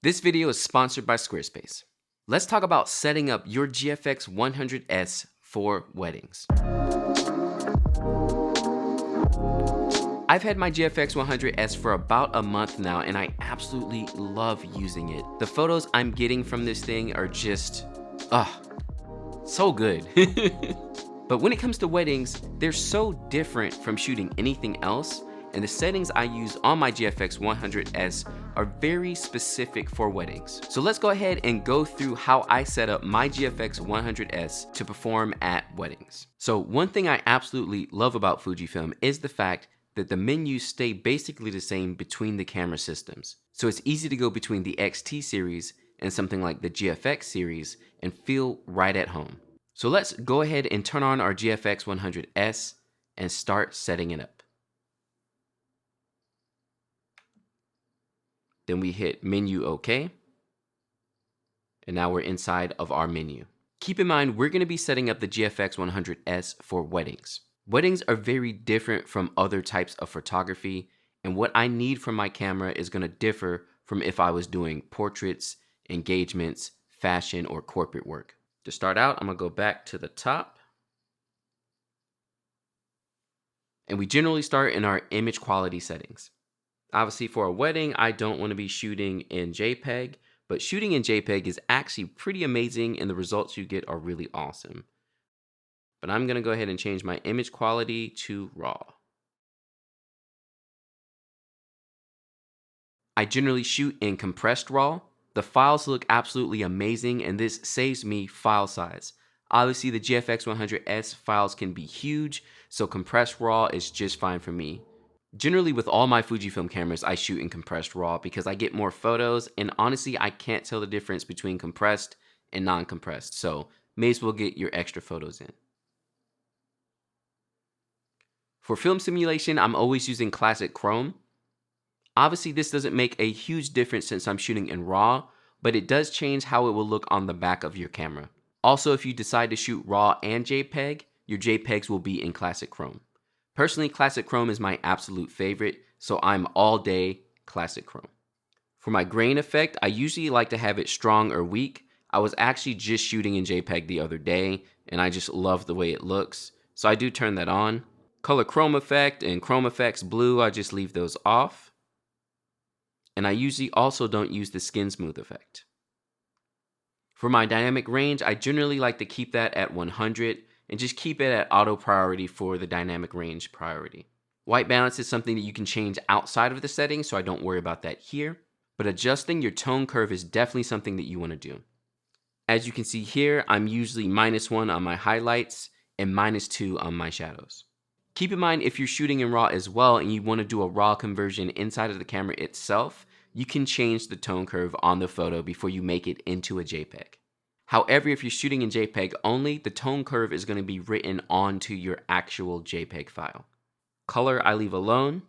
This video is sponsored by Squarespace. Let's talk about setting up your GFX 100S for weddings. I've had my GFX 100S for about a month now and I absolutely love using it. The photos I'm getting from this thing are just, so good. But when it comes to weddings, they're so different from shooting anything else, and the settings I use on my GFX 100S are very specific for weddings. So let's go ahead and go through how I set up my GFX 100S to perform at weddings. So one thing I absolutely love about Fujifilm is the fact that the menus stay basically the same between the camera systems. So it's easy to go between the XT series and something like the GFX series and feel right at home. So let's go ahead and turn on our GFX 100S and start setting it up. Then we hit menu OK. And now we're inside of our menu. Keep in mind, we're going to be setting up the GFX 100S for weddings. Weddings are very different from other types of photography, and what I need from my camera is going to differ from if I was doing portraits, engagements, fashion, or corporate work. To start out, I'm going to go back to the top. And we generally start in our image quality settings. Obviously, for a wedding, I don't want to be shooting in JPEG, but shooting in JPEG is actually pretty amazing and the results you get are really awesome. But I'm going to go ahead and change my image quality to RAW. I generally shoot in compressed RAW. The files look absolutely amazing and this saves me file size. Obviously, the GFX 100S files can be huge, so compressed RAW is just fine for me. Generally, with all my Fujifilm cameras, I shoot in compressed RAW because I get more photos, and honestly, I can't tell the difference between compressed and non-compressed, so may as well get your extra photos in. For film simulation, I'm always using classic Chrome. Obviously, this doesn't make a huge difference since I'm shooting in RAW, but it does change how it will look on the back of your camera. Also, if you decide to shoot RAW and JPEG, your JPEGs will be in classic Chrome. Personally, classic Chrome is my absolute favorite, so I'm all day classic Chrome. For my grain effect, I usually like to have it strong or weak. I was actually just shooting in JPEG the other day, and I just love the way it looks, so I do turn that on. Color chrome effect and chrome effects blue, I just leave those off. And I usually also don't use the skin smooth effect. For my dynamic range, I generally like to keep that at 100 and just keep it at auto priority for the dynamic range priority. White balance is something that you can change outside of the settings, so I don't worry about that here. But adjusting your tone curve is definitely something that you want to do. As you can see here, I'm usually -1 on my highlights and -2 on my shadows. Keep in mind, if you're shooting in RAW as well and you want to do a RAW conversion inside of the camera itself, you can change the tone curve on the photo before you make it into a JPEG. However, if you're shooting in JPEG only, the tone curve is going to be written onto your actual JPEG file. Color I leave alone.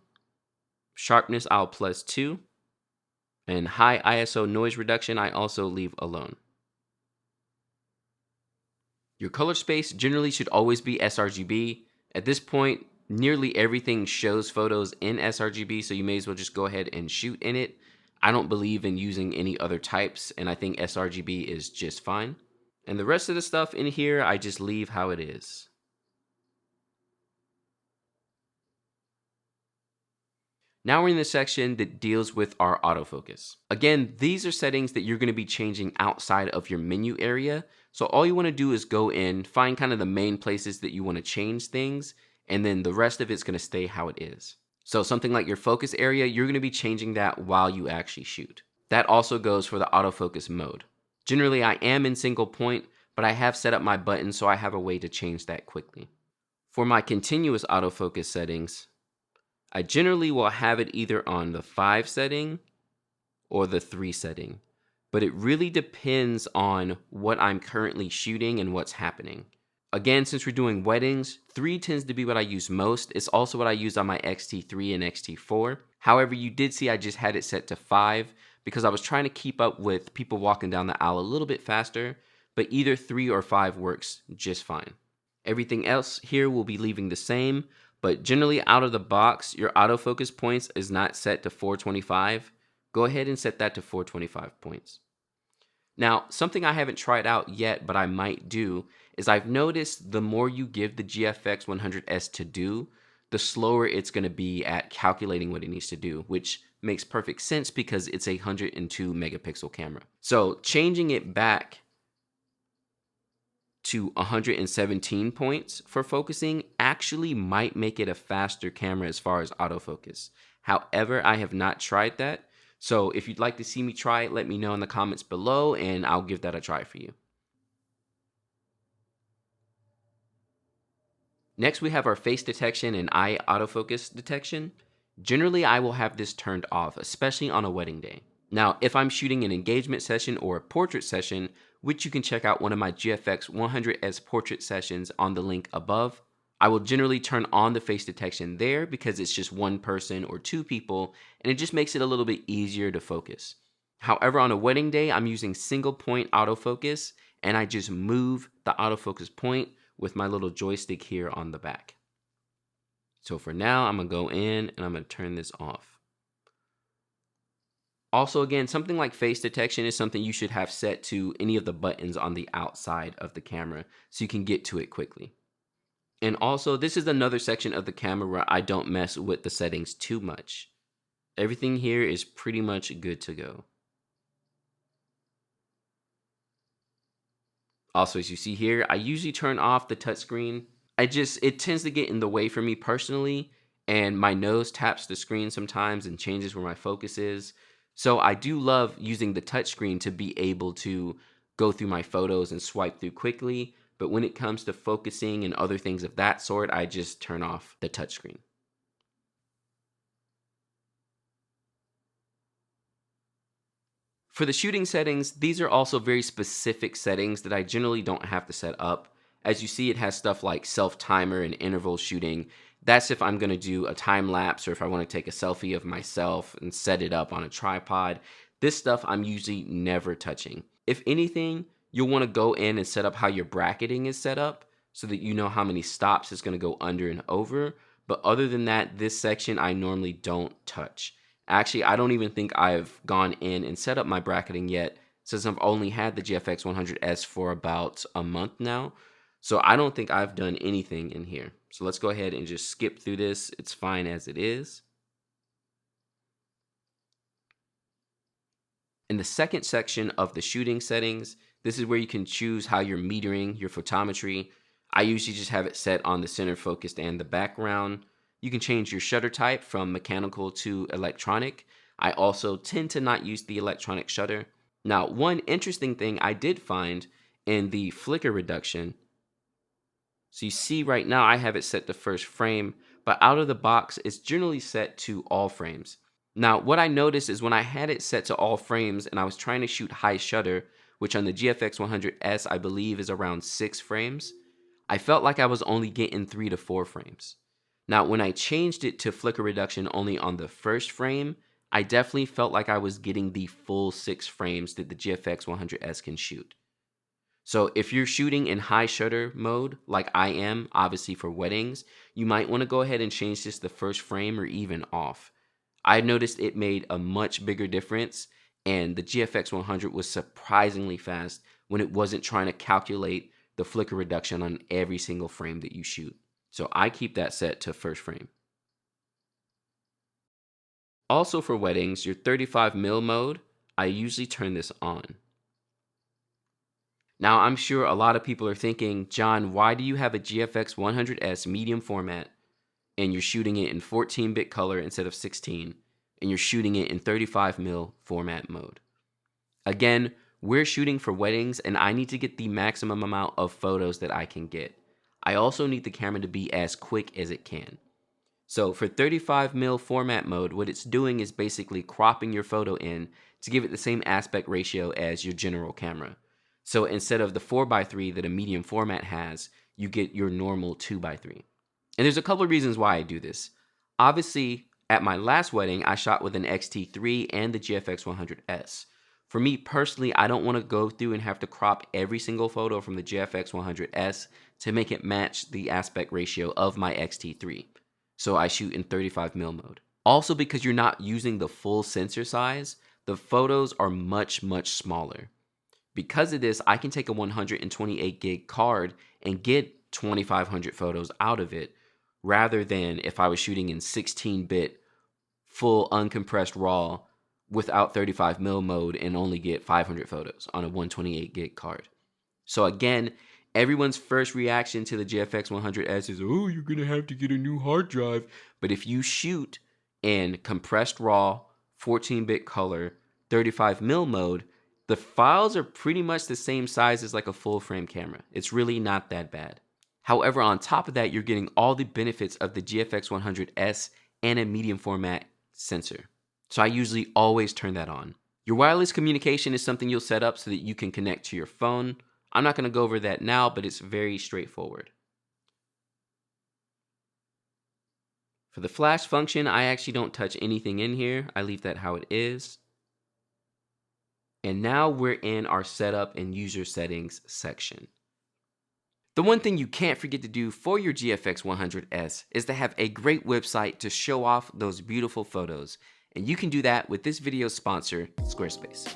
Sharpness I'll +2. And high ISO noise reduction I also leave alone. Your color space generally should always be sRGB. At this point, nearly everything shows photos in sRGB, so you may as well just go ahead and shoot in it. I don't believe in using any other types, and I think sRGB is just fine. And the rest of the stuff in here, I just leave how it is. Now we're in the section that deals with our autofocus. Again, these are settings that you're going to be changing outside of your menu area. So all you want to do is go in, find kind of the main places that you want to change things, and then the rest of it's going to stay how it is. So something like your focus area, you're going to be changing that while you actually shoot. That also goes for the autofocus mode. Generally, I am in single point, but I have set up my button so I have a way to change that quickly. For my continuous autofocus settings, I generally will have it either on the 5 setting or the 3 setting, but it really depends on what I'm currently shooting and what's happening. Again, since we're doing weddings, 3 tends to be what I use most. It's also what I use on my X-T3 and X-T4. However, you did see I just had it set to 5 because I was trying to keep up with people walking down the aisle a little bit faster, but either 3 or 5 works just fine. Everything else here will be leaving the same, but generally out of the box, your autofocus points is not set to 425. Go ahead and set that to 425 points. Now, something I haven't tried out yet, but I might do, is I've noticed the more you give the GFX 100S to do, the slower it's going to be at calculating what it needs to do, which makes perfect sense because it's a 102 megapixel camera. So changing it back to 117 points for focusing actually might make it a faster camera as far as autofocus. However, I have not tried that. So if you'd like to see me try it, let me know in the comments below and I'll give that a try for you. Next, we have our face detection and eye autofocus detection. Generally, I will have this turned off, especially on a wedding day. Now, if I'm shooting an engagement session or a portrait session, which you can check out one of my GFX 100S portrait sessions on the link above, I will generally turn on the face detection there because it's just one person or two people, and it just makes it a little bit easier to focus. However, on a wedding day, I'm using single point autofocus, and I just move the autofocus point with my little joystick here on the back. So for now, I'm gonna go in and I'm gonna turn this off. Also, again, something like face detection is something you should have set to any of the buttons on the outside of the camera so you can get to it quickly. And also, this is another section of the camera where I don't mess with the settings too much. Everything here is pretty much good to go. Also, as you see here, I usually turn off the touchscreen. It tends to get in the way for me personally, and my nose taps the screen sometimes and changes where my focus is. So I do love using the touchscreen to be able to go through my photos and swipe through quickly. But when it comes to focusing and other things of that sort, I just turn off the touchscreen. For the shooting settings, these are also very specific settings that I generally don't have to set up. As you see, it has stuff like self-timer and interval shooting. That's if I'm going to do a time lapse or if I want to take a selfie of myself and set it up on a tripod. This stuff I'm usually never touching. If anything, you'll want to go in and set up how your bracketing is set up so that you know how many stops it's going to go under and over. But other than that, this section I normally don't touch. Actually, I don't even think I've gone in and set up my bracketing yet since I've only had the GFX 100S for about a month now. So I don't think I've done anything in here. So let's go ahead and just skip through this. It's fine as it is. In the second section of the shooting settings, this is where you can choose how you're metering your photometry. I usually just have it set on the center focused and the background. You can change your shutter type from mechanical to electronic. I also tend to not use the electronic shutter. Now, one interesting thing I did find in the flicker reduction, so you see right now I have it set to first frame, but out of the box, it's generally set to all frames. Now, what I noticed is when I had it set to all frames and I was trying to shoot high shutter, which on the GFX 100S I believe is around 6 frames, I felt like I was only getting 3 to 4 frames. Now, when I changed it to flicker reduction only on the first frame, I definitely felt like I was getting the full 6 frames that the GFX 100S can shoot. So if you're shooting in high shutter mode, like I am, obviously for weddings, you might want to go ahead and change this to first frame or even off. I noticed it made a much bigger difference, and the GFX 100 was surprisingly fast when it wasn't trying to calculate the flicker reduction on every single frame that you shoot. So I keep that set to first frame. Also for weddings, your 35mm mode, I usually turn this on. Now I'm sure a lot of people are thinking, John, why do you have a GFX 100S medium format and you're shooting it in 14-bit color instead of 16, and you're shooting it in 35mm format mode? Again, we're shooting for weddings and I need to get the maximum amount of photos that I can get. I also need the camera to be as quick as it can. So for 35mm format mode, what it's doing is basically cropping your photo in to give it the same aspect ratio as your general camera. So instead of the 4:3 that a medium format has, you get your normal 2:3. And there's a couple of reasons why I do this. Obviously, at my last wedding, I shot with an X-T3 and the GFX 100S. For me personally, I don't want to go through and have to crop every single photo from the GFX 100S to make it match the aspect ratio of my X-T3. So I shoot in 35mm mode. Also, because you're not using the full sensor size, the photos are much, much smaller. Because of this, I can take a 128 gig card and get 2500 photos out of it, rather than if I was shooting in 16-bit full uncompressed RAW without 35 mil mode and only get 500 photos on a 128 gig card. So again, everyone's first reaction to the GFX 100S is, oh, you're gonna have to get a new hard drive. But if you shoot in compressed RAW, 14-bit color, 35 mil mode, the files are pretty much the same size as like a full frame camera. It's really not that bad. However, on top of that, you're getting all the benefits of the GFX 100S and a medium format sensor. So I usually always turn that on. Your wireless communication is something you'll set up so that you can connect to your phone. I'm not going to go over that now, but it's very straightforward. For the flash function, I actually don't touch anything in here. I leave that how it is. And now we're in our setup and user settings section. The one thing you can't forget to do for your GFX 100S is to have a great website to show off those beautiful photos. And you can do that with this video's sponsor, Squarespace.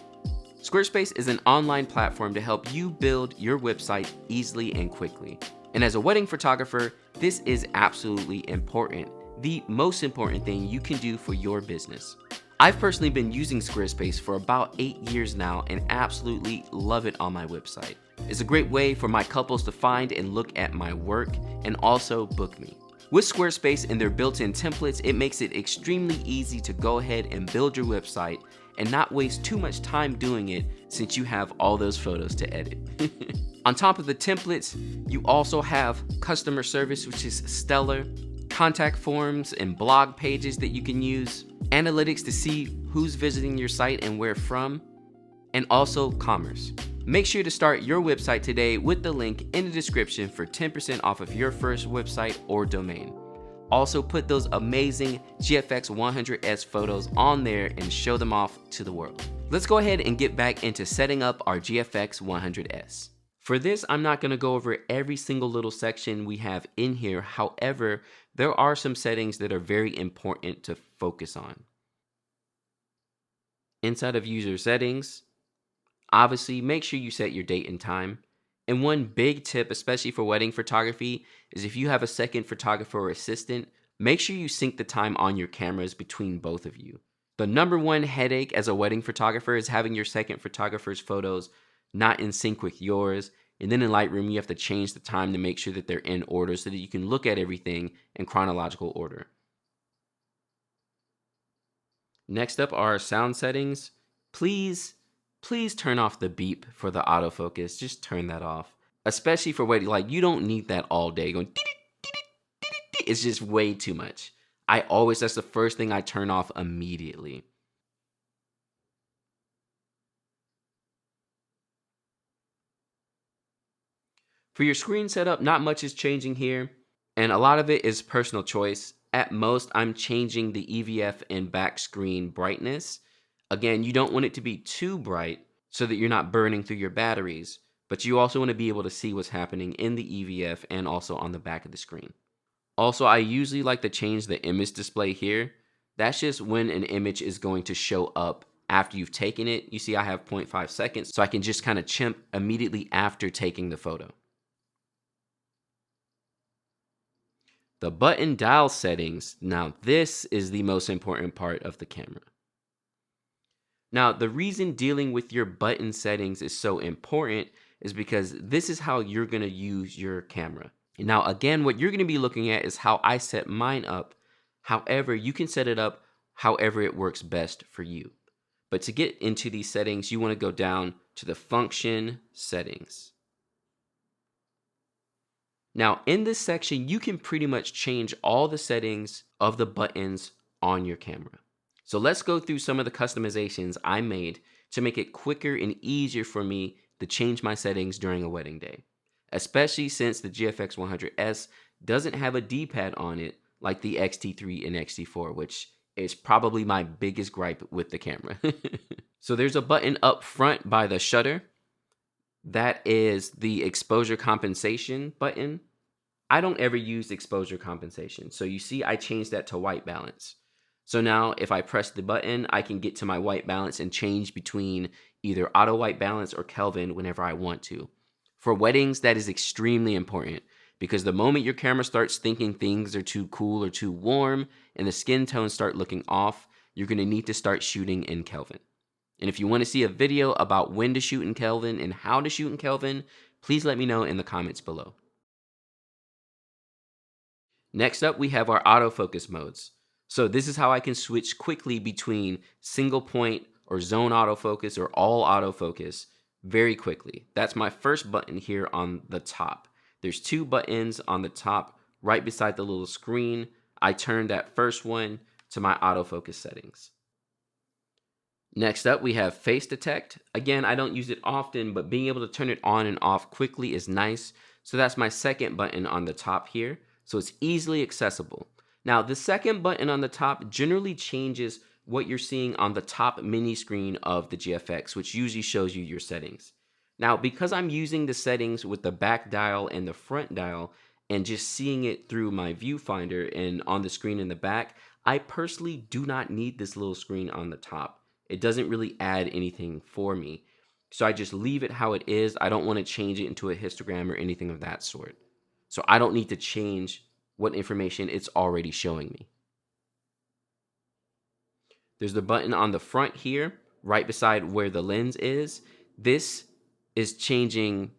Squarespace is an online platform to help you build your website easily and quickly. And as a wedding photographer, this is absolutely important. The most important thing you can do for your business. I've personally been using Squarespace for about 8 years now and absolutely love it on my website. It's a great way for my couples to find and look at my work and also book me. With Squarespace and their built-in templates, it makes it extremely easy to go ahead and build your website and not waste too much time doing it since you have all those photos to edit. On top of the templates, you also have customer service, which is stellar, contact forms and blog pages that you can use, analytics to see who's visiting your site and where from, and also commerce. Make sure to start your website today with the link in the description for 10% off of your first website or domain. Also put those amazing GFX 100S photos on there and show them off to the world. Let's go ahead and get back into setting up our GFX 100S. For this, I'm not going to go over every single little section we have in here. However, there are some settings that are very important to focus on. Inside of user settings, obviously make sure you set your date and time. And one big tip, especially for wedding photography, is if you have a second photographer or assistant, make sure you sync the time on your cameras between both of you. The number one headache as a wedding photographer is having your second photographer's photos not in sync with yours. And then in Lightroom, you have to change the time to make sure that they're in order so that you can look at everything in chronological order. Next up are sound settings. Please turn off the beep for the autofocus. Just turn that off. Especially for wedding, like you don't need that all day going. It's just way too much. That's the first thing I turn off immediately. For your screen setup, not much is changing here, and a lot of it is personal choice. At most, I'm changing the EVF and back screen brightness. Again, you don't want it to be too bright so that you're not burning through your batteries, but you also want to be able to see what's happening in the EVF and also on the back of the screen. Also, I usually like to change the image display here. That's just when an image is going to show up after you've taken it. You see I have 0.5 seconds, so I can just kind of chimp immediately after taking the photo. The button dial settings. Now this is the most important part of the camera. Now the reason dealing with your button settings is so important is because this is how you're going to use your camera. Now again, what you're going to be looking at is how I set mine up. However, you can set it up however it works best for you. But to get into these settings, you want to go down to the function settings. Now, in this section, you can pretty much change all the settings of the buttons on your camera. So let's go through some of the customizations I made to make it quicker and easier for me to change my settings during a wedding day, especially since the GFX 100S doesn't have a D-pad on it like the X-T3 and X-T4, which is probably my biggest gripe with the camera. So there's a button up front by the shutter. That is the exposure compensation button. I don't ever use exposure compensation. So you see I changed that to white balance. So now if I press the button, I can get to my white balance and change between either auto white balance or Kelvin whenever I want to. For weddings, that is extremely important because the moment your camera starts thinking things are too cool or too warm and the skin tones start looking off, you're going to need to start shooting in Kelvin. And if you want to see a video about when to shoot in Kelvin and how to shoot in Kelvin, please let me know in the comments below. Next up, we have our autofocus modes. So this is how I can switch quickly between single point or zone autofocus or all autofocus very quickly. That's my first button here on the top. There's two buttons on the top right beside the little screen. I turn that first one to my autofocus settings. Next up, we have face detect. Again, I don't use it often, but being able to turn it on and off quickly is nice. So that's my second button on the top here. So it's easily accessible. Now, the second button on the top generally changes what you're seeing on the top mini screen of the GFX, which usually shows you your settings. Now, because I'm using the settings with the back dial and the front dial and just seeing it through my viewfinder and on the screen in the back, I personally do not need this little screen on the top. It doesn't really add anything for me. So I just leave it how it is. I don't want to change it into a histogram or anything of that sort. So I don't need to change what information it's already showing me. There's the button on the front here, right beside where the lens is. This is changing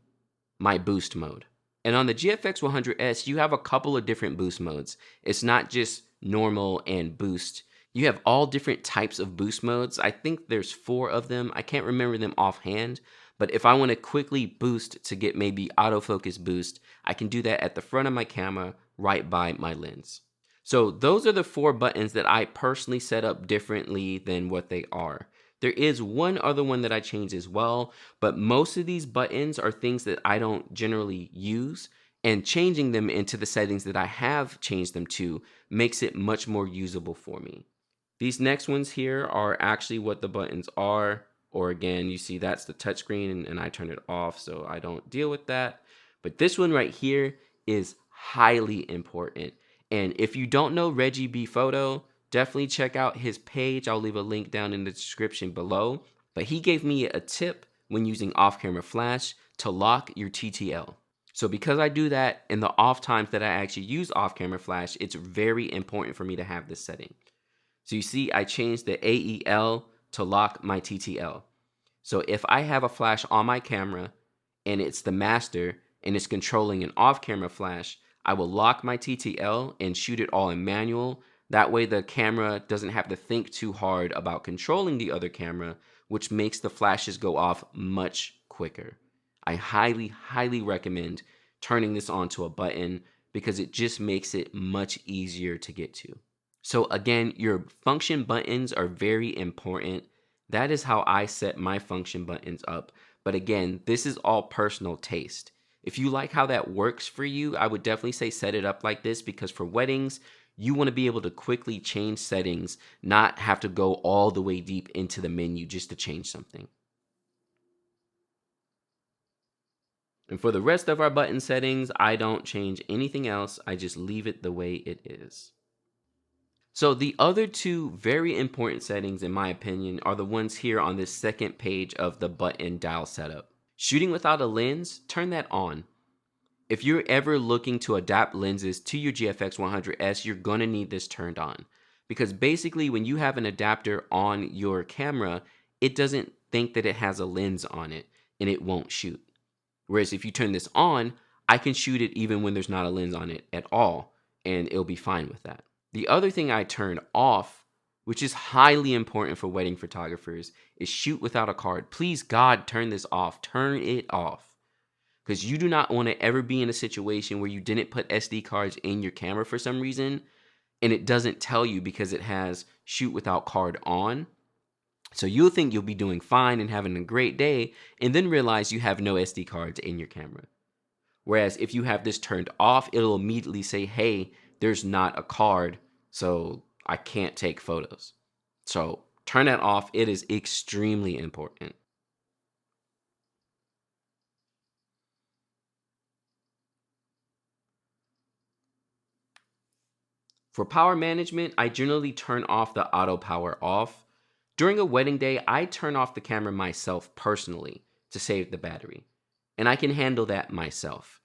my boost mode. And on the GFX 100S, you have a couple of different boost modes. It's not just normal and boost. You have all different types of boost modes. I think there's 4 of them. I can't remember them offhand, but if I want to quickly boost to get maybe autofocus boost, I can do that at the front of my camera right by my lens. So those are the 4 buttons that I personally set up differently than what they are. There is one other one that I changed as well, but most of these buttons are things that I don't generally use, and changing them into the settings that I have changed them to makes it much more usable for me. These next ones here are actually what the buttons are, or again, you see that's the touchscreen and I turn it off so I don't deal with that. But this one right here is highly important. And if you don't know Reggie B Photo, definitely check out his page. I'll leave a link down in the description below. But he gave me a tip when using off-camera flash to lock your TTL. So because I do that in the off times that I actually use off-camera flash, it's very important for me to have this setting. So you see, I changed the AEL to lock my TTL. So if I have a flash on my camera and it's the master and it's controlling an off-camera flash, I will lock my TTL and shoot it all in manual. That way the camera doesn't have to think too hard about controlling the other camera, which makes the flashes go off much quicker. I highly, highly recommend turning this on to a button because it just makes it much easier to get to. So again, your function buttons are very important. That is how I set my function buttons up. But again, this is all personal taste. If you like how that works for you, I would definitely say set it up like this because for weddings, you want to be able to quickly change settings, not have to go all the way deep into the menu just to change something. And for the rest of our button settings, I don't change anything else. I just leave it the way it is. So the other 2 very important settings, in my opinion, are the ones here on this second page of the button dial setup. Shooting without a lens, turn that on. If you're ever looking to adapt lenses to your GFX 100S, you're going to need this turned on. Because basically when you have an adapter on your camera, it doesn't think that it has a lens on it and it won't shoot. Whereas if you turn this on, I can shoot it even when there's not a lens on it at all, and it'll be fine with that. The other thing I turned off, which is highly important for wedding photographers, is shoot without a card. Please, God, turn this off. Turn it off. Because you do not want to ever be in a situation where you didn't put SD cards in your camera for some reason, and it doesn't tell you because it has shoot without card on. So you'll think you'll be doing fine and having a great day, and then realize you have no SD cards in your camera. Whereas if you have this turned off, it'll immediately say, hey, there's not a card, so I can't take photos. So turn that off. It is extremely important. For power management, I generally turn off the auto power off. During a wedding day, I turn off the camera myself personally to save the battery, and I can handle that myself.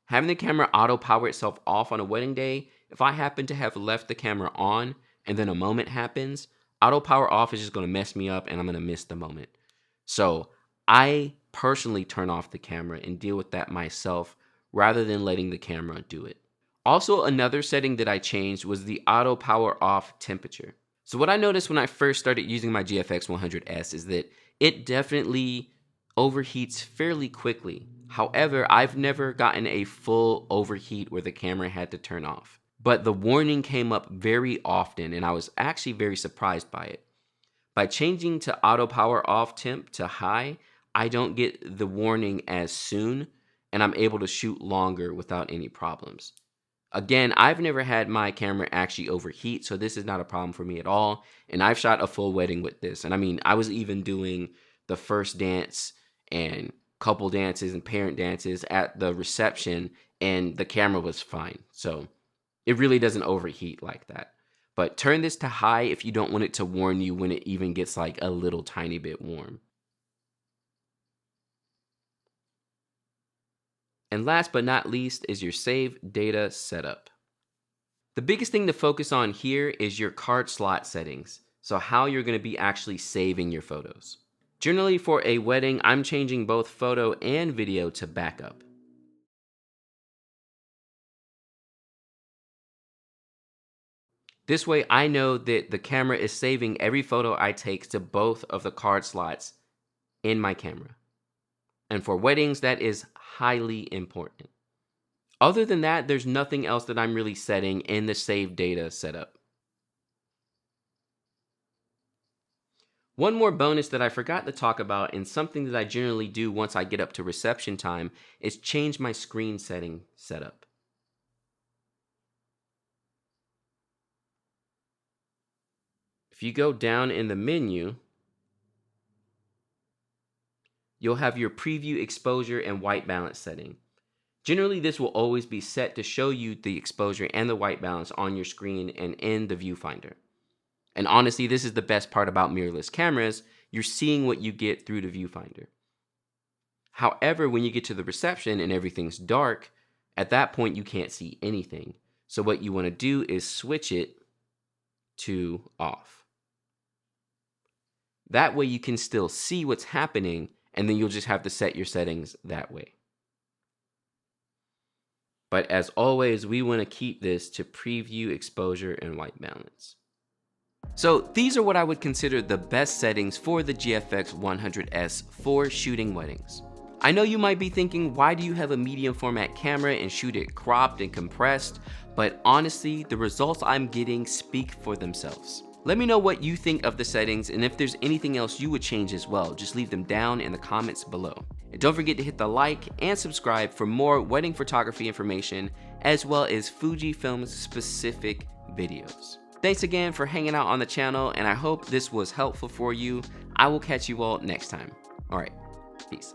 Having the camera auto power itself off on a wedding day, if I happen to have left the camera on and then a moment happens, auto power off is just going to mess me up and I'm going to miss the moment. So I personally turn off the camera and deal with that myself rather than letting the camera do it. Also, another setting that I changed was the auto power off temperature. So what I noticed when I first started using my GFX 100S is that it definitely overheats fairly quickly. However, I've never gotten a full overheat where the camera had to turn off. But the warning came up very often and I was actually very surprised by it. By changing to auto power off temp to high, I don't get the warning as soon and I'm able to shoot longer without any problems. Again, I've never had my camera actually overheat, so this is not a problem for me at all. And I've shot a full wedding with this. And I mean, I was even doing the first dance and couple dances and parent dances at the reception, and the camera was fine. So it really doesn't overheat like that. But turn this to high if you don't want it to warn you when it even gets like a little tiny bit warm. And last but not least is your save data setup. The biggest thing to focus on here is your card slot settings. So how you're going to be actually saving your photos. Generally for a wedding, I'm changing both photo and video to backup. This way I know that the camera is saving every photo I take to both of the card slots in my camera. And for weddings, that is highly important. Other than that, there's nothing else that I'm really setting in the save data setup. One more bonus that I forgot to talk about, and something that I generally do once I get up to reception time, is change my screen setting setup. If you go down in the menu, you'll have your preview exposure and white balance setting. Generally, this will always be set to show you the exposure and the white balance on your screen and in the viewfinder. And honestly, this is the best part about mirrorless cameras. You're seeing what you get through the viewfinder. However, when you get to the reception and everything's dark, at that point you can't see anything. So what you want to do is switch it to off. That way you can still see what's happening, and then you'll just have to set your settings that way. But as always, we want to keep this to preview, exposure, and white balance. So these are what I would consider the best settings for the GFX 100S for shooting weddings. I know you might be thinking, why do you have a medium format camera and shoot it cropped and compressed? But honestly, the results I'm getting speak for themselves. Let me know what you think of the settings, and if there's anything else you would change as well, just leave them down in the comments below. And don't forget to hit the like and subscribe for more wedding photography information, as well as Fujifilm specific videos. Thanks again for hanging out on the channel, and I hope this was helpful for you. I will catch you all next time. All right, peace.